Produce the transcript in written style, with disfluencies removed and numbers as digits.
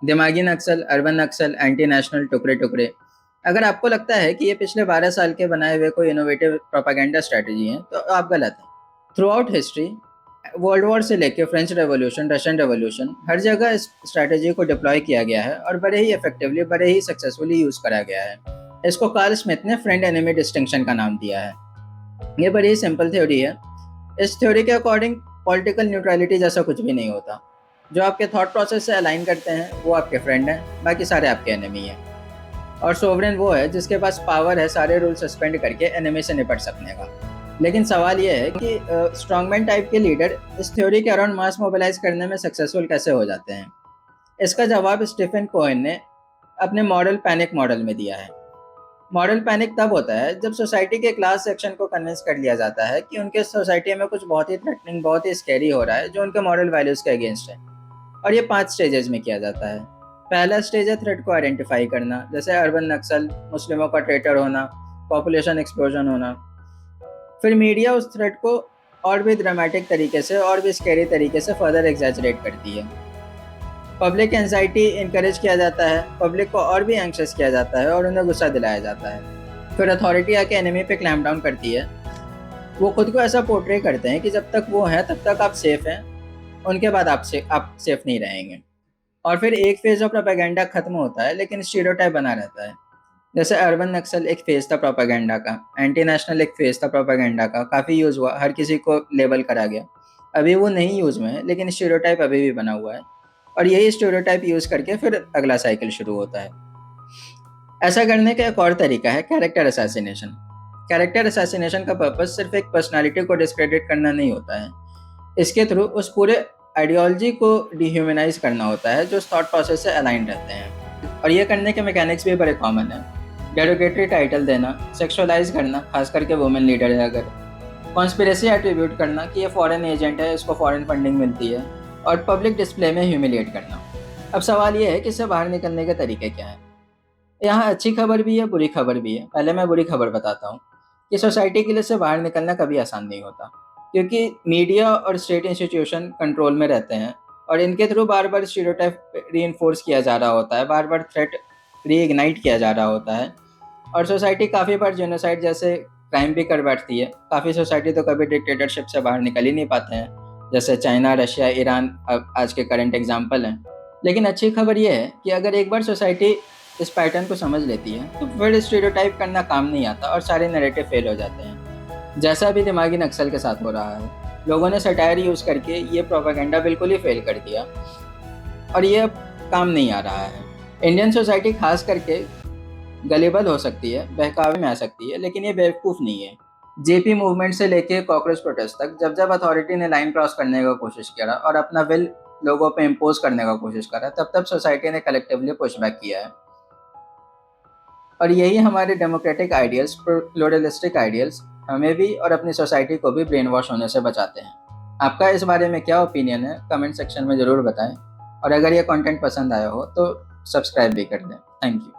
दिमागी नक्सल, अर्बन नक्सल, anti national, टुकड़े टुकड़े। अगर आपको लगता है कि ये पिछले 12 साल के बनाए हुए कोई इनोवेटिव प्रोपागेंडा स्ट्रेटजी हैं, तो आप गलत हैं। Through out history, world war से लेकर फ्रेंच रेवोल्यूशन, रशियन रेवोल्यूशन, हर जगह इस स्ट्रैटेजी को डिप्लॉय किया गया है और बड़े ही इफेक्टिवली, बड़े ही सक्सेसफुली यूज करा गया है। इसको कार्ल स्मिथ ने फ्रेंड एनिमी डिस्टिंक्शन का नाम दिया है। ये बड़ी ही सिंपल थ्योरी है। इस थ्योरी के अकॉर्डिंग पॉलिटिकल न्यूट्रलिटी जैसा कुछ भी नहीं होता। जो आपके थॉट प्रोसेस से अलाइन करते हैं वो आपके फ्रेंड हैं, बाकी सारे आपके एनिमी हैं। और सोवरेन वो है जिसके पास पावर है सारे रूल सस्पेंड करके एनिमी से निपट सकने का। लेकिन सवाल यह है कि स्ट्रॉन्गमैन टाइप के लीडर इस थ्योरी के अराउंड मास मोबिलाइज करने में सक्सेसफुल कैसे हो जाते हैं। इसका जवाब स्टीफन कोहेन ने अपने मॉडल पैनिक मॉडल में दिया है। मॉडल पैनिक तब होता है जब सोसाइटी के क्लास सेक्शन को कन्विंस कर लिया जाता है कि उनके सोसाइटी में कुछ बहुत ही थ्रेटनिंग, बहुत ही स्कैरी हो रहा है जो उनके मॉडल वैल्यूज के अगेंस्ट है। और ये 5 स्टेजेस में किया जाता है। पहला स्टेज है थ्रेट को आइडेंटिफाई करना, जैसे अर्बन नक्सल, मुस्लिमों का ट्रेटर होना, पॉपुलेशन एक्सप्लोजन होना। फिर मीडिया उस थ्रेट को और भी ड्रामेटिक तरीके से और भी स्कैरी तरीके से फर्दर एग्जैजरेट करती है। पब्लिक एंजाइटी इनकरेज किया जाता है, पब्लिक को और भी एंक्शस किया जाता है और उन्हें गुस्सा दिलाया जाता है। फिर अथॉरिटी आके एनिमी पे क्लैम्प डाउन करती है। वो खुद को ऐसा पोर्ट्रे करते हैं कि जब तक वो हैं तब तक आप सेफ हैं, उनके बाद आप सेफ नहीं रहेंगे। और फिर एक फेज ऑफ प्रोपेगेंडा खत्म होता है लेकिन स्टीरियोटाइप बना रहता है। जैसे अर्बन नक्सल एक फेज था प्रोपेगेंडा का, एंटी नेशनल एक फेज था प्रोपेगेंडा का, काफ़ी यूज़ हुआ, हर किसी को लेबल करा गया। अभी वो नहीं यूज़ में है लेकिन स्टीरियोटाइप अभी भी बना हुआ है। और यही स्टीरियोटाइप यूज़ करके फिर अगला साइकिल शुरू होता है। ऐसा करने का एक और तरीका है कैरेक्टर असैसिनेशन। कैरेक्टर असैसिनेशन का पर्पस सिर्फ एक पर्सनालिटी को डिस्क्रेडिट करना नहीं होता है। इसके थ्रू उस पूरे आइडियोलॉजी को डिह्यूमनाइज करना होता है जो उस थॉट प्रोसेस से अलाइन रहते हैं। और ये करने के मैकेनिक्स भी बड़े कॉमन हैं। डेरोगेटरी टाइटल देना, सेक्सुअलाइज करना, खास करके वुमेन लीडर है अगर, कॉन्स्पिरेसी एट्रीब्यूट करना कि ये फॉरेन एजेंट है, इसको फॉरेन फंडिंग मिलती है, और पब्लिक डिस्प्ले में ह्यूमिलिएट करना। अब सवाल ये है कि इससे बाहर निकलने के तरीके क्या हैं। यहाँ अच्छी खबर भी है, बुरी खबर भी है। पहले मैं बुरी खबर बताता हूँ कि सोसाइटी के लिए इससे बाहर निकलना कभी आसान नहीं होता, क्योंकि मीडिया और स्टेट इंस्टीट्यूशन कंट्रोल में रहते हैं और इनके थ्रू बार बार स्टीरियोटाइप रीइंफोर्स किया जा रहा होता है, बार बार थ्रेट रीइग्नाइट किया जा रहा होता है। और सोसाइटी काफ़ी बार जेनोसाइड जैसे क्राइम भी कर बैठती है। काफ़ी सोसाइटी तो कभी डिक्टेटरशिप से बाहर निकल ही नहीं पाते हैं, जैसे चाइना, रशिया, ईरान आज के करंट एग्जाम्पल हैं। लेकिन अच्छी खबर यह है कि अगर एक बार सोसाइटी इस पैटर्न को समझ लेती है तो फिर स्टीरियोटाइप करना काम नहीं आता और सारे नैरेटिव फेल हो जाते हैं, जैसा अभी दिमागी नक्सल के साथ हो रहा है। लोगों ने सटायर यूज़ करके ये प्रोपेगेंडा बिल्कुल ही फेल कर दिया और ये अब काम नहीं आ रहा है। इंडियन सोसाइटी खास करके गलेबल हो सकती है, बहकावे में आ सकती है, लेकिन ये बेवकूफ़ नहीं है। जेपी मूवमेंट से लेके कॉकरोच प्रोटेस्ट तक जब जब अथॉरिटी ने लाइन क्रॉस करने का कोशिश करा और अपना विल लोगों पे इम्पोज करने का कोशिश करा, तब तब सोसाइटी ने कलेक्टिवली पुशबैक किया है। और यही हमारे डेमोक्रेटिक आइडियल्स, प्लूरलिस्टिक आइडियल्स हमें भी और अपनी सोसाइटी को भी ब्रेन वॉश होने से बचाते हैं। आपका इस बारे में क्या ओपिनियन है, कमेंट सेक्शन में ज़रूर बताएं। और अगर ये कंटेंट पसंद आया हो तो सब्सक्राइब भी कर दें। Thank you.